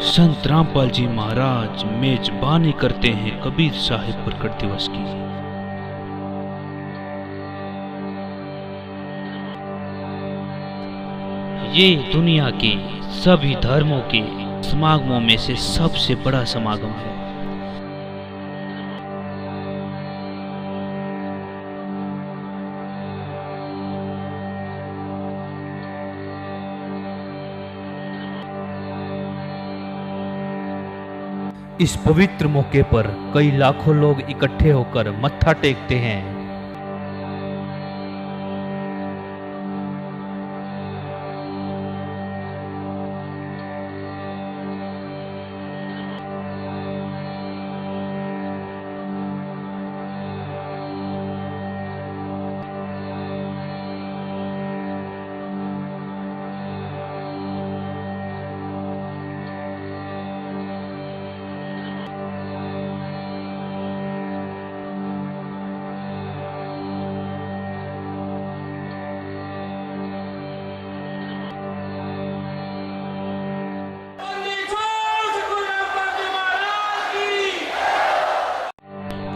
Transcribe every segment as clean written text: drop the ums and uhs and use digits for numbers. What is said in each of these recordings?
संत रामपाल जी महाराज मेजबानी करते हैं कबीर साहिब प्रकट दिवस की। ये दुनिया के सभी धर्मों के समागमों में से सबसे बड़ा समागम है। इस पवित्र मौके पर कई लाखों लोग इकट्ठे होकर मत्था टेकते हैं।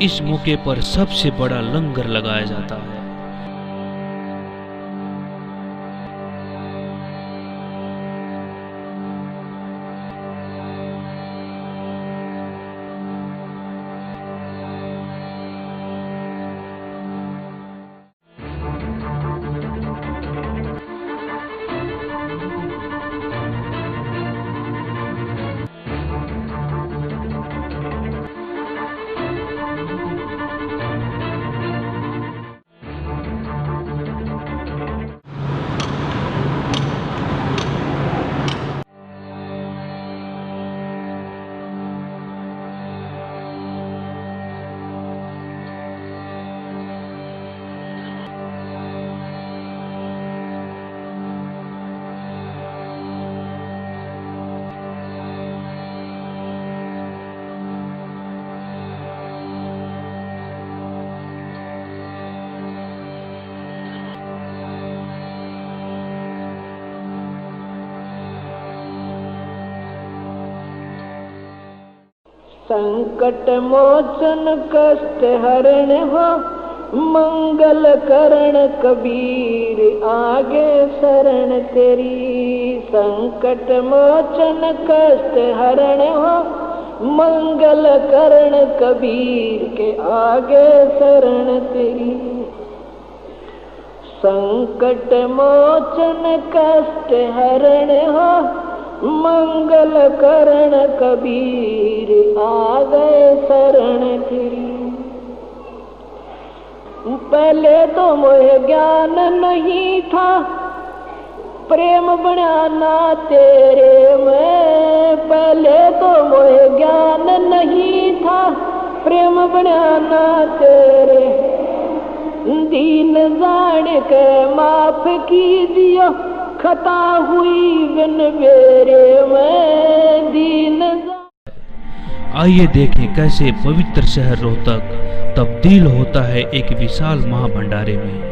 इस मौके पर सबसे बड़ा लंगर लगाया जाता है। संकट मोचन कष्ट हरण हो, मंगल करण कबीर आगे शरण तेरी। संकट मोचन कष्ट हरण हो, मंगल करण कबीर के आगे शरण तेरी। संकट मोचन कष्ट हरण हो, मंगल करण कबीर आ गए शरण तेरी। पहले तो मोह ज्ञान नहीं था, प्रेम बनाना तेरे में। पहले तो मोह ज्ञान नहीं था, प्रेम बनाना तेरे। दीन जान के माफ कीजियो, खता हुई बिन मेरे में दीन। आइए देखें कैसे पवित्र शहर रोहतक तब्दील होता है एक विशाल महाभंडारे में।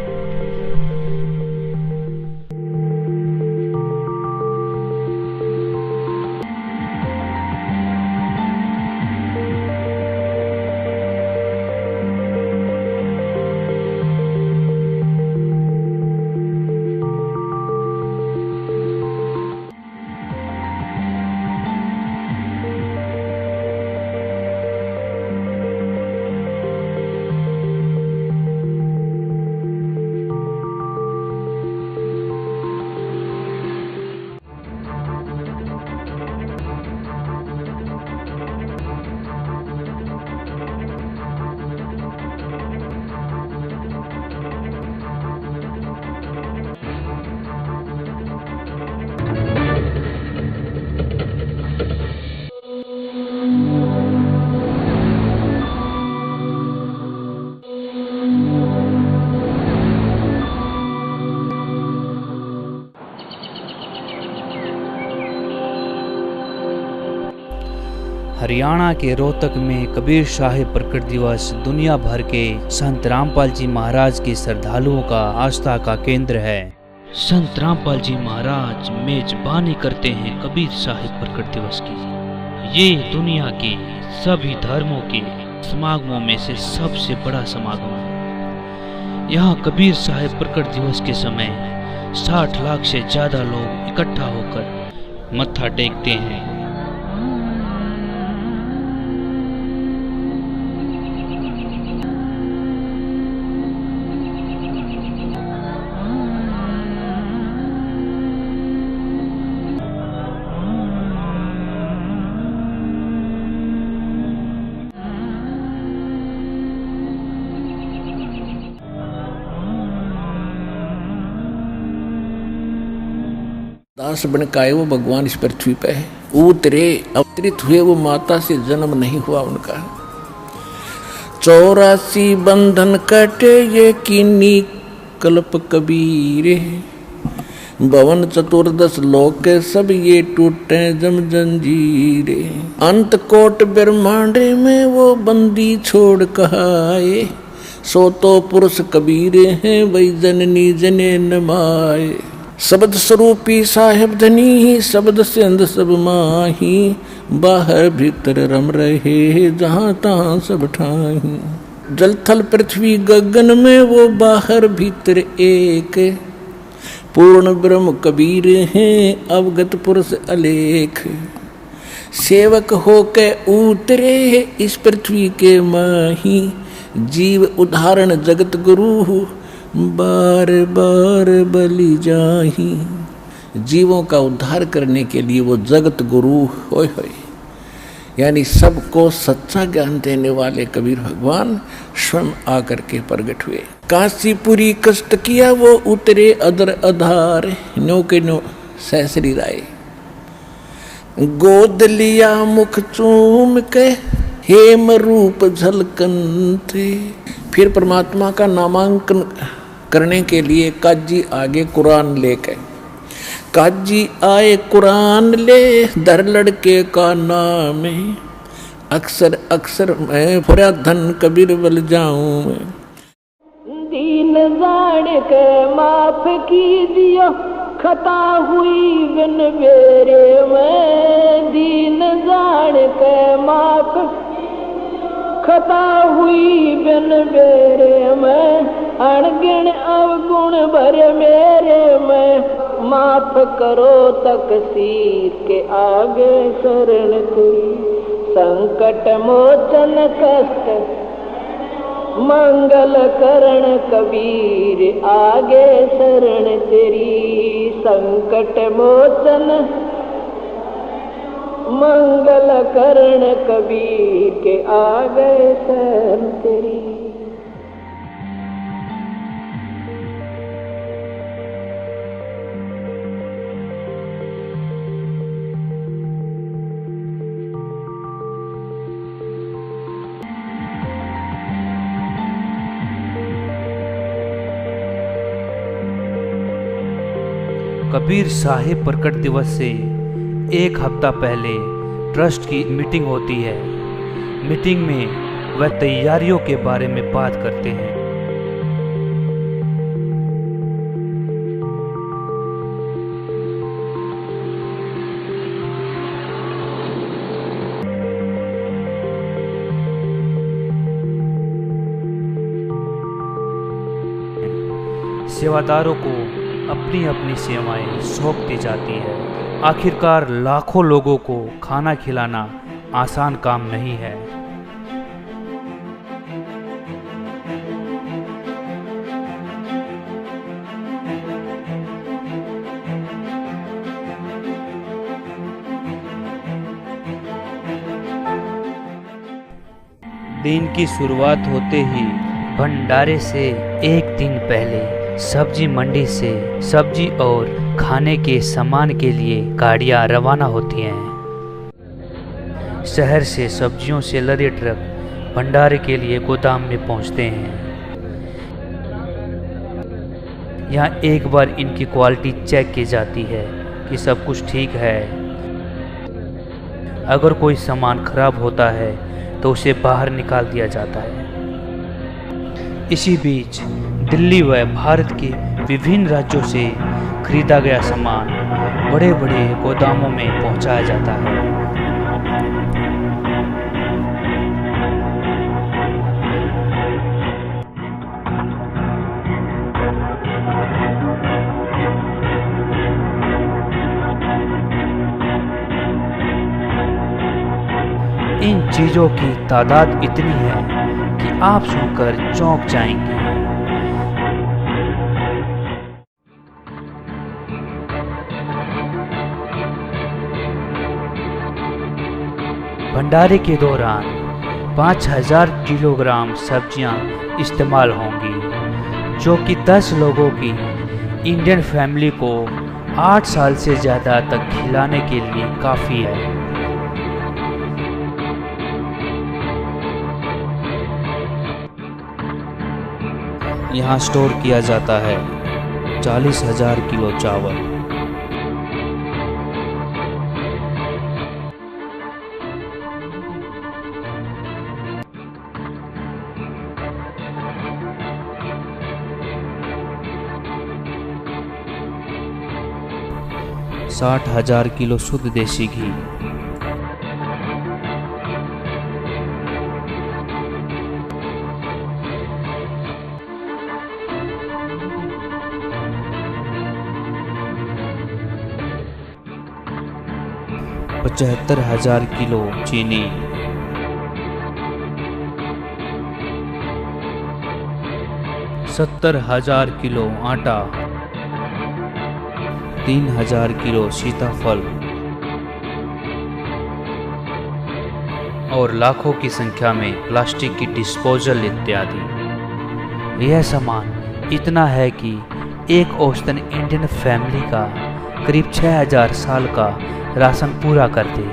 हरियाणा के रोहतक में कबीर साहिब प्रकट दिवस दुनिया भर के संत रामपाल जी महाराज के श्रद्धालुओं का आस्था का केंद्र है। संत रामपाल जी महाराज मेजबानी करते हैं कबीर साहिब प्रकट दिवस की। ये दुनिया के सभी धर्मों के समागमों में से सबसे बड़ा समागम है। यहाँ कबीर साहिब प्रकट दिवस के समय 60 लाख से ज्यादा लोग इकट्ठा होकर मत्था टेकते हैं। दास बन के आए वो भगवान इस पृथ्वी पे है, उतरे अवतरित हुए वो माता से जन्म नहीं हुआ उनका। 84 बंधन कटे ये कीनी कल्प कबीर, भवन 14 लोक के सब ये टूटे जम जंजीरे। अंत कोट ब्रह्मांड में वो बंदी छोड़ कहाए, सो तो पुरुष कबीर हैं वही जननी जने नमाए। शब्द स्वरूपी साहेब धनी शब्द से अंध सब माही, बाहर भीतर रम रहे जहाँ तहाँ सब ठाही। जल थल पृथ्वी गगन में वो बाहर भीतर एक, पूर्ण ब्रह्म कबीर हैं अवगत पुरुष अलेख। सेवक होके उतरे इस पृथ्वी के माही, जीव उदाहरण जगत गुरु बार बार बलि जाही। जीवों का उद्धार करने के लिए वो जगत गुरु होय होय, यानी सबको सच्चा ज्ञान देने वाले कबीर भगवान स्वयं आकर के प्रगट हुए। काशीपुरी कष्ट किया वो उतरे अदर अधार, नो के नो सहसरी राय। गोद लिया मुख चूम के हेम रूप झलकन थे। फिर परमात्मा का नामांकन करने के लिए काजी आगे कुरान लेके, काजी आए कुरान ले दर लड़के का नाम है। अक्सर अक्सर मैं फुरा धन कबीर बल जाऊं मैं। दीन जान के माफ कीजियो खता हुई बिन मेरे में। दीन जान के माफ खता हुई बिन मेरे में। अणगिण अवगुण भरे मेरे में। माफ करो तकसीर के आगे शरण तेरी। संकट मोचन कष्ट मंगल करण कबीर आगे शरण तेरी। संकट मोचन मंगल करण कबीर के आगे शरण तेरी। कबीर साहिब प्रकट दिवस से एक हफ्ता पहले ट्रस्ट की मीटिंग होती है। मीटिंग में वह तैयारियों के बारे में बात करते हैं। सेवादारों को अपनी अपनी सेवाएं सौंप दी जाती है। आखिरकार लाखों लोगों को खाना खिलाना आसान काम नहीं है। दिन की शुरुआत होते ही भंडारे से एक दिन पहले सब्जी मंडी से सब्जी और खाने के सामान के लिए गाड़ियां रवाना होती हैं। शहर से सब्जियों से लदे ट्रक भंडारे के लिए गोदाम में पहुंचते हैं। यहाँ एक बार इनकी क्वालिटी चेक की जाती है कि सब कुछ ठीक है। अगर कोई सामान खराब होता है तो उसे बाहर निकाल दिया जाता है। इसी बीच दिल्ली व भारत के विभिन्न राज्यों से खरीदा गया सामान बड़े बड़े गोदामों में पहुंचाया जाता है। इन चीजों की तादाद इतनी है कि आप सुनकर चौंक जाएंगे। भंडारे के दौरान 5000 किलोग्राम सब्जियां इस्तेमाल होंगी, जो कि 10 लोगों की इंडियन फैमिली को 8 साल से ज़्यादा तक खिलाने के लिए काफ़ी है। यहाँ स्टोर किया जाता है 40,000 किलो चावल। साठ 60,000 किलो शुद्ध देसी घी, 75,000 किलो चीनी, 70,000 किलो आटा, 3,000 किलो सीताफल और लाखों की संख्या में प्लास्टिक की डिस्पोजल इत्यादि। यह सामान इतना है कि एक औसतन इंडियन फैमिली का करीब 6,000 साल का राशन पूरा कर दे।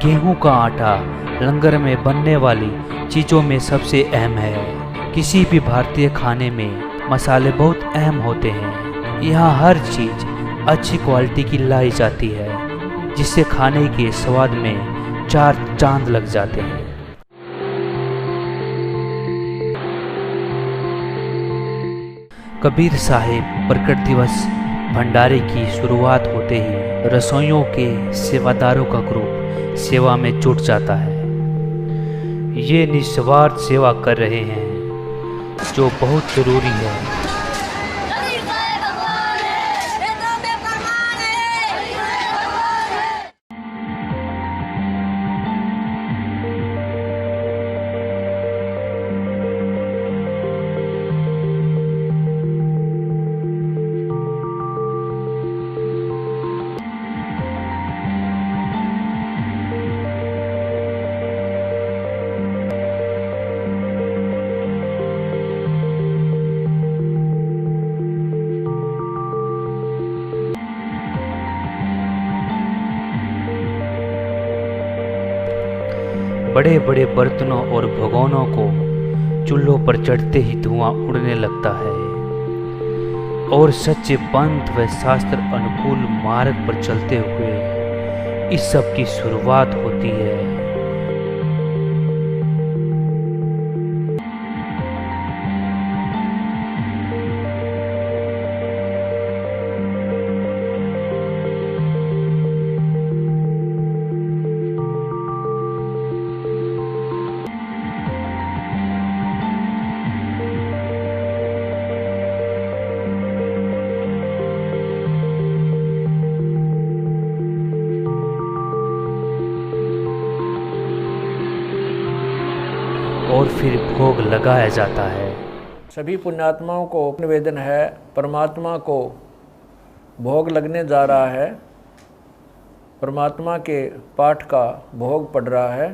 गेहूं का आटा लंगर में बनने वाली चीज़ों में सबसे अहम है। किसी भी भारतीय खाने में मसाले बहुत अहम होते हैं। यहाँ हर चीज़ अच्छी क्वालिटी की लाई जाती है, जिससे खाने के स्वाद में 4 चांद लग जाते हैं। कबीर साहिब प्रकट दिवस भंडारे की शुरुआत होते ही रसोइयों के सेवादारों का ग्रुप सेवा में जुट जाता है। ये निस्वार्थ सेवा कर रहे हैं, जो बहुत जरूरी है। बड़े बड़े बर्तनों और भगोनों को चूल्हों पर चढ़ते ही धुआं उड़ने लगता है और सच्चे पंथ व शास्त्र अनुकूल मार्ग पर चलते हुए इस सब की शुरुआत होती है। और फिर भोग लगाया जाता है। सभी पुण्यात्माओं को निवेदन है, परमात्मा को भोग लगने जा रहा है। परमात्मा के पाठ का भोग पड़ रहा है।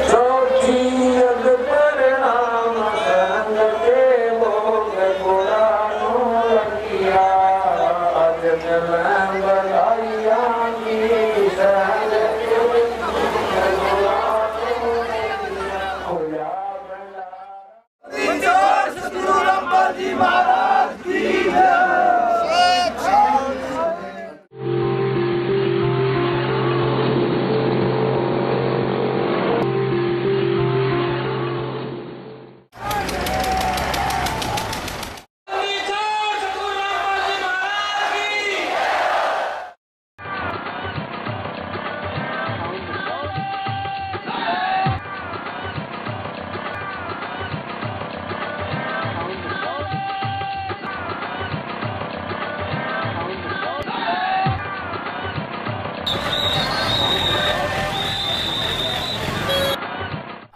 चौथी अग पर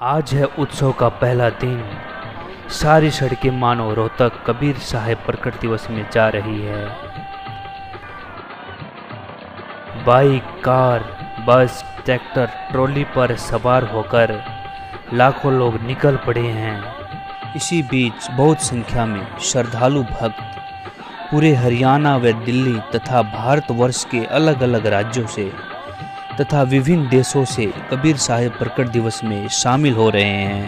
आज है उत्सव का पहला दिन। सारी सड़कें मानो रोहतक कबीर साहब प्रकट दिवस में जा रही है। बाइक, कार, बस, ट्रैक्टर, ट्रॉली पर सवार होकर लाखों लोग निकल पड़े हैं। इसी बीच बहुत संख्या में श्रद्धालु भक्त पूरे हरियाणा व दिल्ली तथा भारतवर्ष के अलग अलग राज्यों से तथा विभिन्न देशों से कबीर साहब प्रकट दिवस में शामिल हो रहे हैं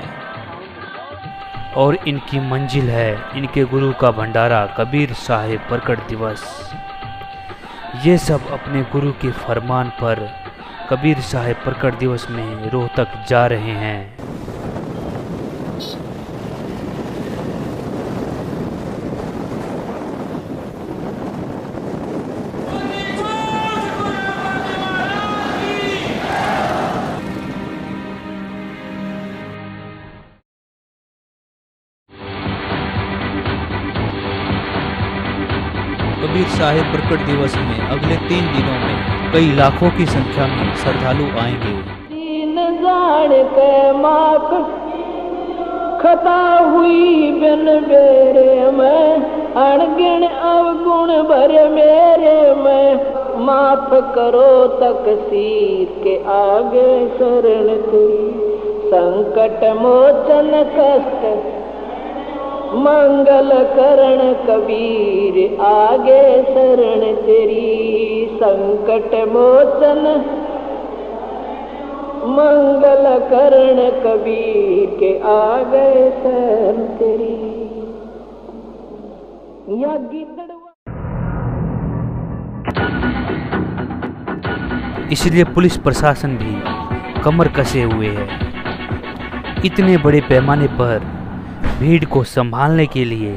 और इनकी मंजिल है इनके गुरु का भंडारा कबीर साहब प्रकट दिवस। ये सब अपने गुरु के फरमान पर कबीर साहब प्रकट दिवस में रोहतक जा रहे हैं। कबीर साहब प्रकट दिवस में अगले 3 दिनों में कई लाखों की संख्या में श्रद्धालु आएंगे। दीन जान के माफ खता हुई बिन बेरे में, अणगिण अवगुण भरे मेरे में, माफ करो तकसीर के आगे शरण तेरी, संकट मोचन कष्ट मंगल करण कबीर आगे शरण तेरी, संकट मोचन मंगल करण कबीर के आगे शरण तेरी। या इसलिए पुलिस प्रशासन भी कमर कसे हुए है। इतने बड़े पैमाने पर भीड़ को संभालने के लिए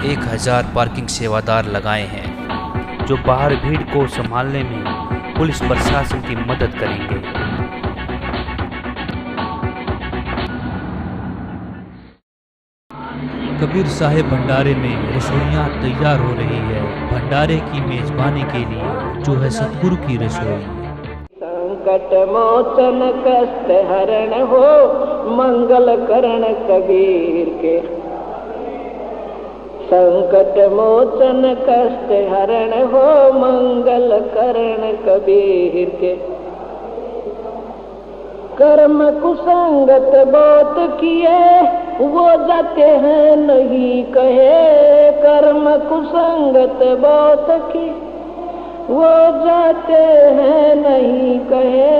1000 पार्किंग सेवादार लगाए हैं जो बाहर भीड़ को संभालने में पुलिस प्रशासन की मदद करेंगे। कबीर साहब भंडारे में रसोइयाँ तैयार हो रही है। भंडारे की मेजबानी के लिए जो है सतगुरु की रसोई। संकट मोचन कष्ट हरण हो मंगल करण कबीर के, संकट मोचन कष्ट हरण हो मंगल करण कबीर के। कर्म कुसंगत बहुत किए वो जाते हैं नहीं कहे, कर्म कुसंगत बहुत किए वो जाते हैं नहीं कहे,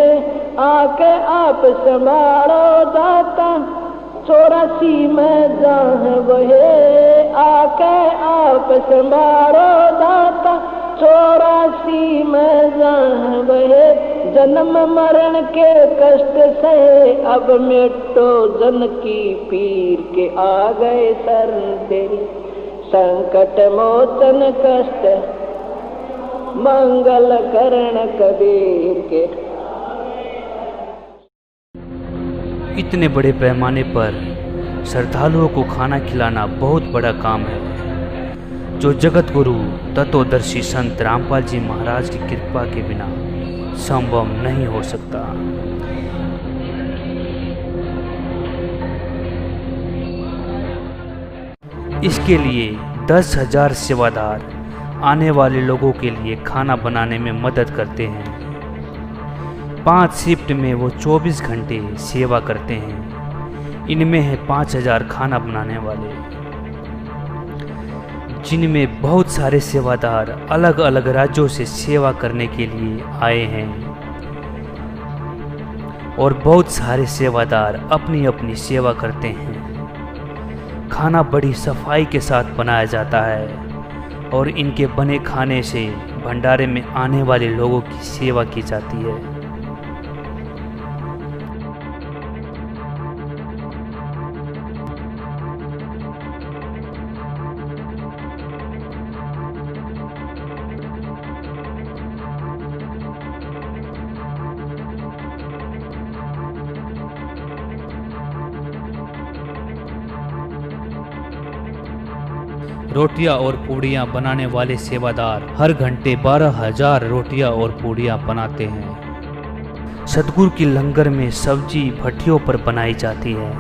आके आप संभालो दाता 84 में जहाँ वहे, आके आप संभालो दाता 84 में जहाँ वहे, जन्म मरण के कष्ट से अब मिटो जन की पीर के आ गए शरण तेरी, संकट मोचन कष्ट मंगल करण कबीर के। इतने बड़े पैमाने पर श्रद्धालुओं को खाना खिलाना बहुत बड़ा काम है जो जगत गुरु तत्वदर्शी संत रामपाल जी महाराज की कृपा के बिना संभव नहीं हो सकता। इसके लिए 10,000 सेवादार आने वाले लोगों के लिए खाना बनाने में मदद करते हैं। 5 शिफ्ट में वो 24 घंटे सेवा करते हैं। इनमें है 5,000 खाना बनाने वाले, जिनमें बहुत सारे सेवादार अलग अलग राज्यों से सेवा करने के लिए आए हैं और बहुत सारे सेवादार अपनी अपनी सेवा करते हैं। खाना बड़ी सफाई के साथ बनाया जाता है और इनके बने खाने से भंडारे में आने वाले लोगों की सेवा की जाती है। रोटियां और पूड़ियां बनाने वाले सेवादार हर घंटे 12,000 रोटियां और पूड़ियां बनाते हैं। सतगुरु की लंगर में सब्जी भट्टियों पर बनाई जाती है।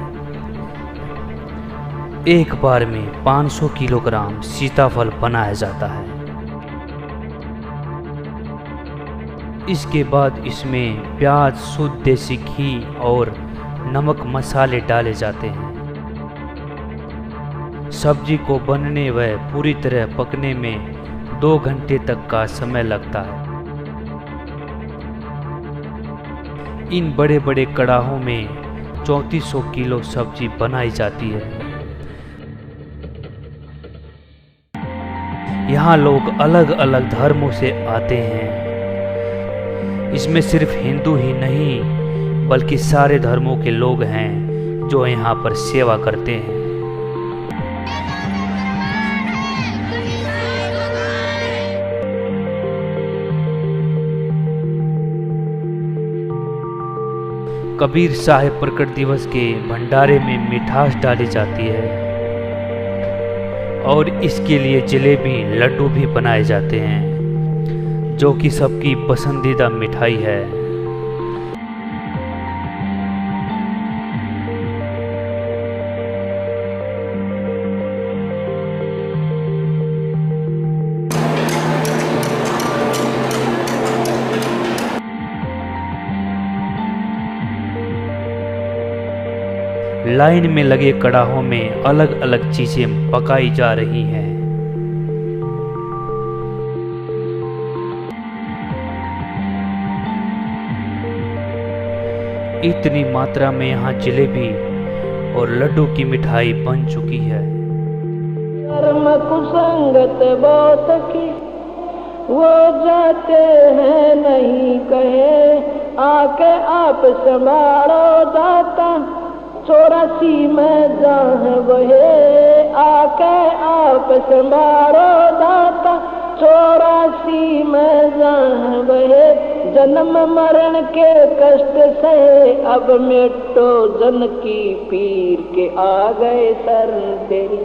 एक बार में 500 किलोग्राम सीताफल बनाया जाता है। इसके बाद इसमें प्याज, शुद्ध देसी घी और नमक मसाले डाले जाते हैं। सब्जी को बनने व पूरी तरह पकने में 2 घंटे तक का समय लगता है। इन बड़े बड़े कड़ाहों में 3400 किलो सब्जी बनाई जाती है। यहाँ लोग अलग अलग धर्मों से आते हैं। इसमें सिर्फ हिंदू ही नहीं बल्कि सारे धर्मों के लोग हैं जो यहाँ पर सेवा करते हैं। कबीर साहिब प्रकट दिवस के भंडारे में मिठास डाली जाती है और इसके लिए जलेबी, लड्डू भी बनाए जाते हैं जो कि सबकी पसंदीदा मिठाई है। लाइन में लगे कड़ाहों में अलग अलग चीजें पकाई जा रही हैं। इतनी मात्रा में यहाँ जलेबी और लड्डू की मिठाई बन चुकी है। कर्म कुसंगत बहुत की वो जाते हैं नहीं कहे, आके आप संभालो दाता 84 में जहाँ वहे, आके आप संभालो दाता 84 में जहाँ वहे। जन्म मरण के कष्ट से अब मिटो जन की पीर के, आ गए शरण तेरी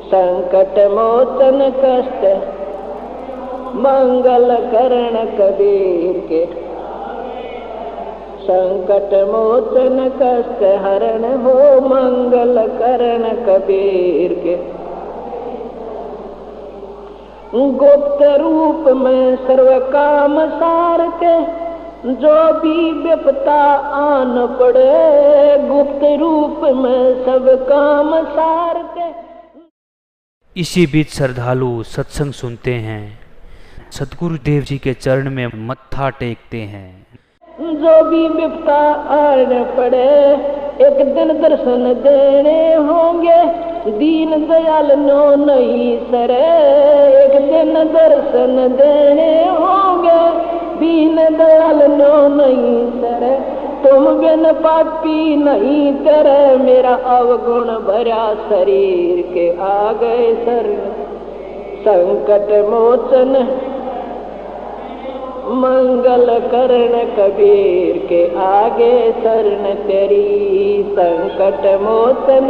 संकट मोचन कष्ट मंगल करण कबीर के। संकट मोचन कष्ट हरण हो मंगल करण कबीर के। गुप्त रूप में सर्व काम सार के, जो भी विपता आन पड़े गुप्त रूप में सब काम सार के। इसी बीच श्रद्धालु सत्संग सुनते हैं, सतगुरु देव जी के चरण में मत्था टेकते हैं। जो भी विपता आने पड़े एक दिन दर्शन देने होंगे, दीन दयाल नो नहीं सरे। एक दिन दर्शन देने होंगे, दीन दयाल नो नहीं सरे। तुम बिन पापी नहीं करे, मेरा अवगुण भरा शरीर के आ गए शरण संकट मोचन मंगल करण कबीर के। आगे शरण तेरी संकट मोचन।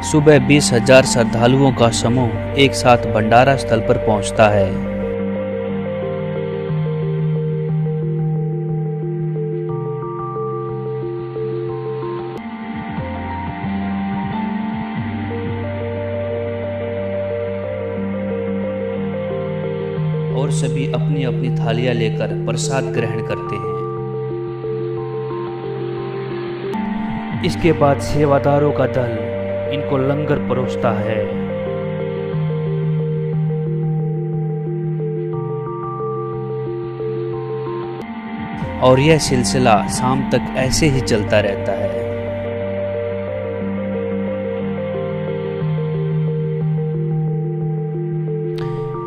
सुबह 20,000 श्रद्धालुओं का समूह एक साथ भंडारा स्थल पर पहुंचता है। और सभी अपनी अपनी थालियां लेकर प्रसाद ग्रहण करते हैं। इसके बाद सेवादारों का दल इनको लंगर परोसता है। और यह सिलसिला शाम तक ऐसे ही चलता रहता है।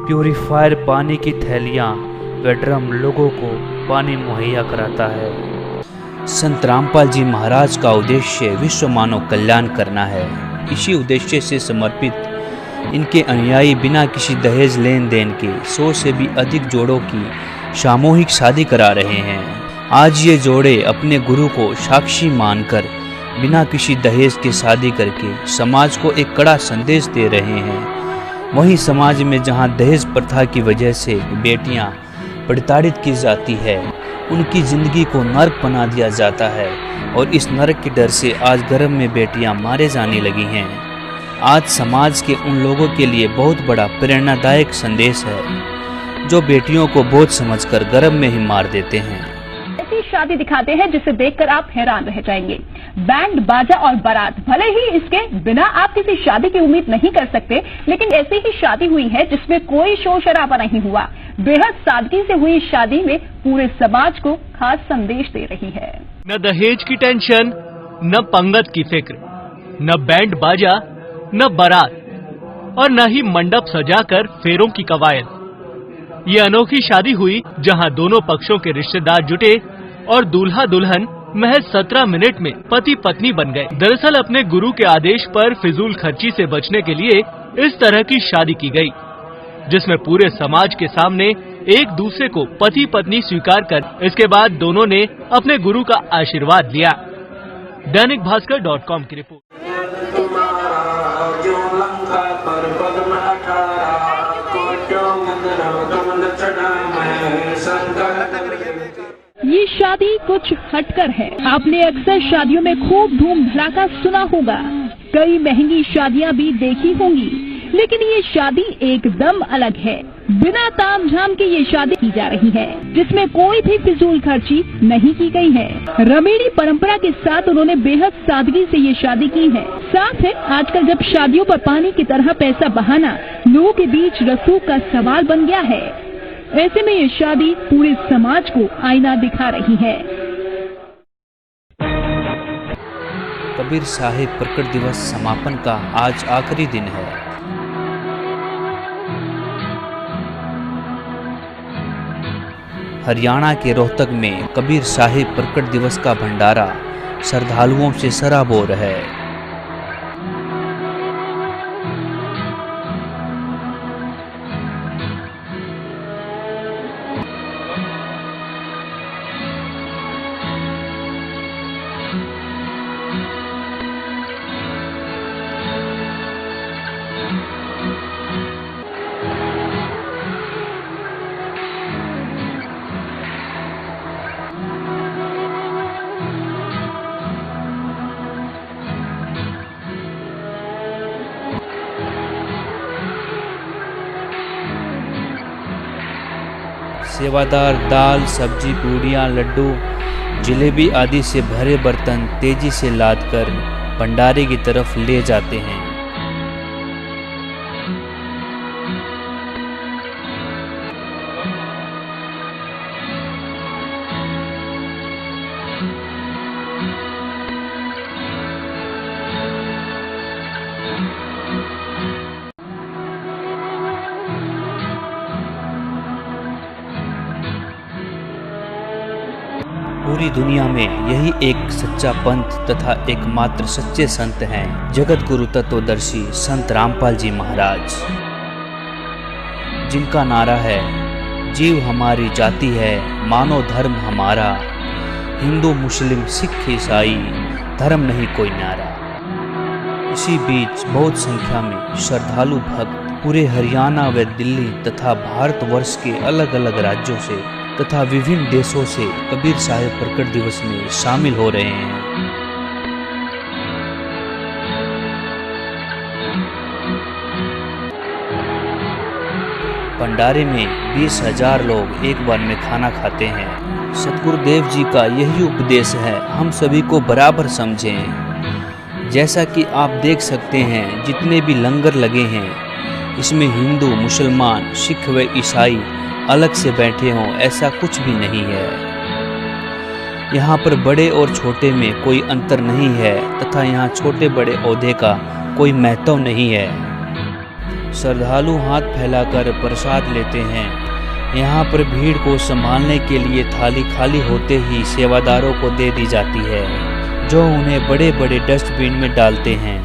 प्यूरीफायर पानी की थैलियाँ व ड्रम लोगों को पानी मुहैया कराता है। संत रामपाल जी महाराज का उद्देश्य विश्व मानव कल्याण करना है। इसी उद्देश्य से समर्पित इनके अनुयायी बिना किसी दहेज लेन देन के 100 से भी अधिक जोड़ों की सामूहिक शादी करा रहे हैं। आज ये जोड़े अपने गुरु को साक्षी मानकर बिना किसी दहेज के शादी करके समाज को एक कड़ा संदेश दे रहे हैं। वहीं समाज में जहां दहेज प्रथा की वजह से बेटियां प्रताड़ित की जाती है, उनकी जिंदगी को नर्क बना दिया जाता है और इस नर्क के डर से आज गर्भ में बेटियां मारे जाने लगी हैं। आज समाज के उन लोगों के लिए बहुत बड़ा प्रेरणादायक संदेश है जो बेटियों को बोझ समझकर गर्भ में ही मार देते हैं। ऐसी शादी दिखाते हैं जिसे देखकर आप हैरान रह जाएंगे। बैंड बाजा और बारात, भले ही इसके बिना आप किसी शादी की उम्मीद नहीं कर सकते, लेकिन ऐसी ही शादी हुई है जिसमें कोई शोर शराबा नहीं हुआ। बेहद सादगी से हुई शादी में पूरे समाज को खास संदेश दे रही है। न दहेज की टेंशन, न पंगत की फिक्र, न बैंड बाजा, न बारात और न ही मंडप सजाकर फेरों की कवायद। ये अनोखी शादी हुई जहां दोनों पक्षों के रिश्तेदार जुटे और दूल्हा दुल्हन महज 17 मिनट में पति पत्नी बन गए। दरअसल अपने गुरु के आदेश पर फिजूल खर्ची से बचने के लिए इस तरह की शादी की गई, जिसमें पूरे समाज के सामने एक दूसरे को पति पत्नी स्वीकार कर इसके बाद दोनों ने अपने गुरु का आशीर्वाद लिया। दैनिक भास्कर.com की रिपोर्ट। ये शादी कुछ हटकर है। आपने अक्सर शादियों में खूब धूम धड़ाका सुना होगा, कई महंगी शादियां भी देखी होंगी, लेकिन ये शादी एकदम अलग है। बिना तामझाम के ये शादी की जा रही है, जिसमें कोई भी फिजूल खर्ची नहीं की गई है। रमेड़ी परंपरा के साथ उन्होंने बेहद सादगी से ये शादी की है। साथ है आजकल जब शादियों पर पानी की तरह पैसा बहाना लोगों के बीच रसूख का सवाल बन गया है, ऐसे में ये शादी पूरे समाज को आईना दिखा रही है। कबीर साहिब प्रकट दिवस समापन का आज आखिरी दिन है। हरियाणा के रोहतक में कबीर साहिब प्रकट दिवस का भंडारा श्रद्धालुओं से सराबोर है। सेवादार दाल, सब्जी, पूड़ियाँ, लड्डू, जलेबी आदि से भरे बर्तन तेजी से लादकर भंडारे की तरफ ले जाते हैं। पूरी दुनिया में यही एक सच्चा पंथ तथा एकमात्र सच्चे संत हैं जगत गुरु तत्वदर्शी संत रामपाल जी महाराज, जिनका नारा है जीव हमारी जाति है, मानो धर्म हमारा, हिंदू मुस्लिम सिख ईसाई धर्म नहीं कोई न्यारा। इसी बीच बहुत संख्या में श्रद्धालु भक्त पूरे हरियाणा व दिल्ली तथा भारतवर्ष के अलग अलग राज्यों से तथा विभिन्न देशों से कबीर साहिब प्रकट दिवस में शामिल हो रहे हैं। भंडारे में 20,000 लोग एक बार में खाना खाते हैं। सतगुरुदेव जी का यही उपदेश है, हम सभी को बराबर समझें। जैसा कि आप देख सकते हैं जितने भी लंगर लगे हैं, इसमें हिंदू, मुसलमान, सिख व ईसाई अलग से बैठे हों, ऐसा कुछ भी नहीं है। यहाँ पर बड़े और छोटे में कोई अंतर नहीं है तथा यहाँ छोटे बड़े ओहदे का कोई महत्व नहीं है। श्रद्धालु हाथ फैलाकर प्रसाद लेते हैं। यहाँ पर भीड़ को संभालने के लिए थाली खाली होते ही सेवादारों को दे दी जाती है, जो उन्हें बड़े बड़े डस्टबिन में डालते हैं।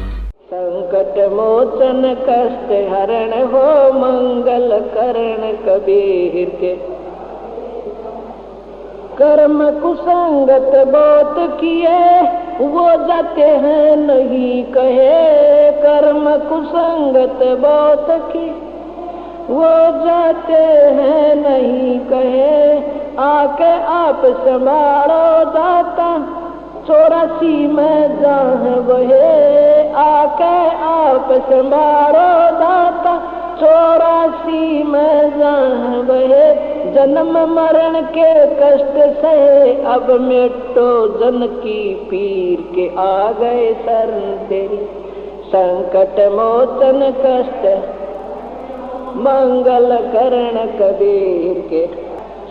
संकट मोचन कष्ट हरण हो मंगल करण कबीर के, कर्म कुसंगत बहुत किए वो जाते हैं नहीं कहे, कर्म कुसंगत बहुत की वो जाते हैं नहीं कहे, आके आप संभालो दाता 84 में जहाँ वहे, आके आप संभालो दाता 84 में जहाँ वहे, जन्म मरण के कष्ट से अब मिटो जन की पीर के, आ गए शरण तेरी संकट मोचन कष्ट मंगल करण कबीर के,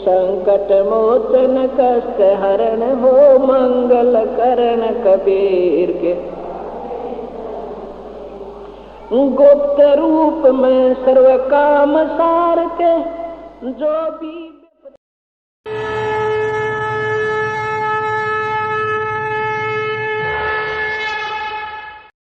संकट मोचन कष्ट हरण हो मंगल करण कबीर के। गुप्त रूप में सर्व काम सारते जो भी